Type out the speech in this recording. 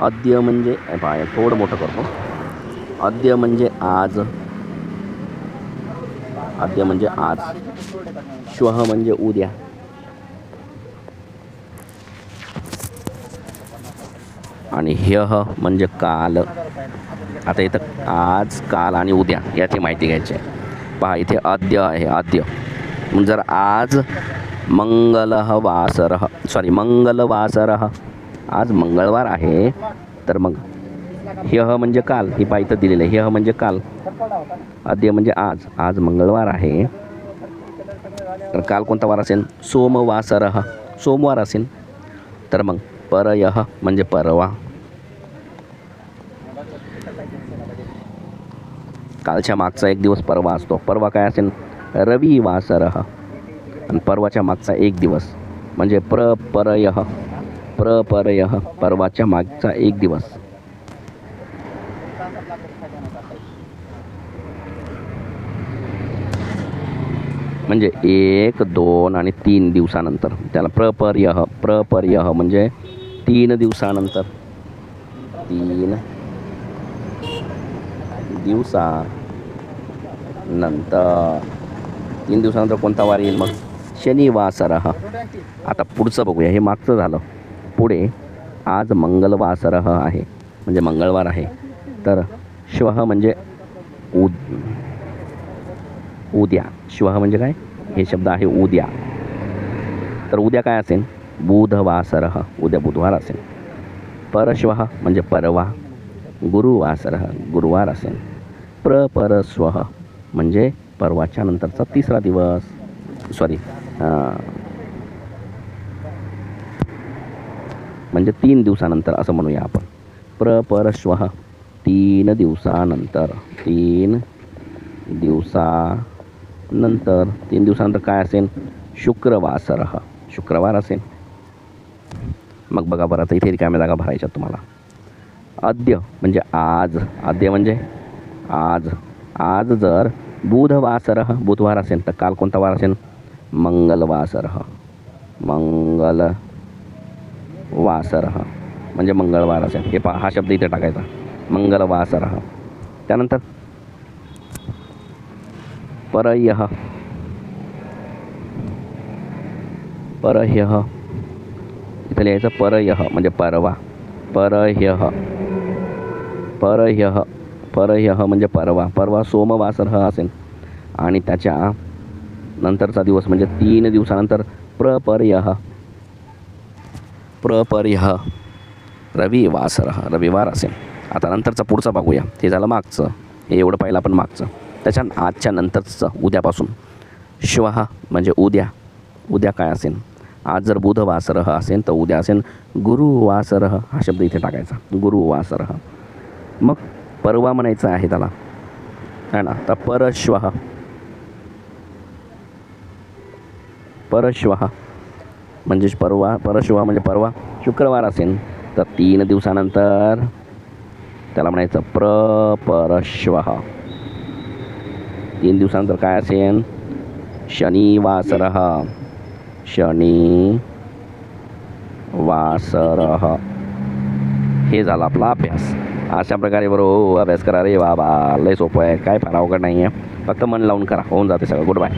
अद्य म्हणजे पाय थोडं मोठं करतो. अद्य म्हणजे आज. अद्य म्हणजे आज. श्वः म्हणजे उद्या. आणि ह्यः म्हणजे काल. आता इथं आज, काल आणि उद्या याची माहिती घ्यायची आहे. पहा इथे अद्य आहे. अद्य जर आज मंगलवासरः आज मंगळवार आहे, तर मग ह्यः म्हणजे काल. ही पहा इथं दिलेलं आहे. ह्यः म्हणजे काल. अद्य म्हणजे आज. आज मंगळवार आहे, तर काल कोणता वार असेल? सोमवासरः. सोमवार असेल. तर मग परयः म्हणजे परवा. कालच्या मागचा एक दिवस परवा असतो. परवा काय असेल? रविवासरः. आणि परवाच्या मागचा एक दिवस म्हणजे प्रपरयः. प्रपरयः परवाच्या मागचा एक दिवस. म्हणजे 1, 2 आणि 3 दिवसानंतर त्याला प्रपर्यः. प्रपर्यः म्हणजे 3 दिवसानंतर. 3 दिवसानंतर. 3 दिवसानंतर कोणता वार येईल मग? शनिवासरः. आता पुढचं बघूया. हे मागचं झालं. पुढे आज मंगलवासरः आहे, म्हणजे मंगळवार आहे. तर श्वः म्हणजे उद्या. श्वः म्हणजे काय? हे शब्द आहे उद्या. तर उद्या काय असेल? बुधवासरः. उद्या बुधवार असेल. परश्वः म्हणजे परवा. गुरुवासरः गुरुवार असेल. प्रपरश्वः म्हणजे परवाच्या नंतरचा तिसरा दिवस. म्हणजे 3 दिवसानंतर असं म्हणूया आपण. प्रपरश्वः 3 दिवसानंतर. 3 दिवसानंतर. 3 दिवसानंतर काय असेल? शुक्रवासरः. शुक्रवार असेल. मग बघा बरं, आता इथे रिकाम्या जागा भरायच्या तुम्हाला. अद्य म्हणजे आज. अद्य म्हणजे आज. आज जर बुधवासरः बुधवार असेल, तर काल कोणता वार असेल? मंगलवासरः. मंगलवासरः म्हणजे मंगळवार असेल. हे पहा, हा शब्द इथे टाकायचा. मंगलवासरः. त्यानंतर परह्यः. परह्यः इथं लिहायचं परह्यः म्हणजे परवा. परह्यः. परह्यः. परह्यः म्हणजे परवा. परवा सोमवासरः असेल. आणि त्याच्या नंतरचा दिवस म्हणजे 3 दिवसानंतर प्रपर्यः. प्रपर्यः रविवासरः. रविवार असेल. आता नंतरचा पुढचा बघूया. ते झालं मागचं. हे एवढं पाहिलं आपण मागचं. त्याच्या आजच्या नंतरचं उद्यापासून. श्वः म्हणजे उद्या. उद्या काय असेल? आज जर बुधवासरः असेल, तर उद्या असेल गुरुवासरः. हा शब्द इथे टाकायचा. गुरुवासरः. मग परवा म्हणायचं आहे त्याला, है ना. तर परश्वः. परश्वः म्हणजे परवा. परश्वः म्हणजे परवा. शुक्रवार असेल, तर 3 दिवसानंतर त्याला म्हणायचं प्रपरश्वः. 3 दिवसानंतर काय असेल? शनिवासरः. शनिवासरः. हे झालं आपला अभ्यास. अशा प्रकारे बरोबर अभ्यास करा रे बाबा. लय सोपं आहे. काय फार अवघड नाही आहे. फक्त मन लावून करा. होऊन जाते सगळं. Good bye.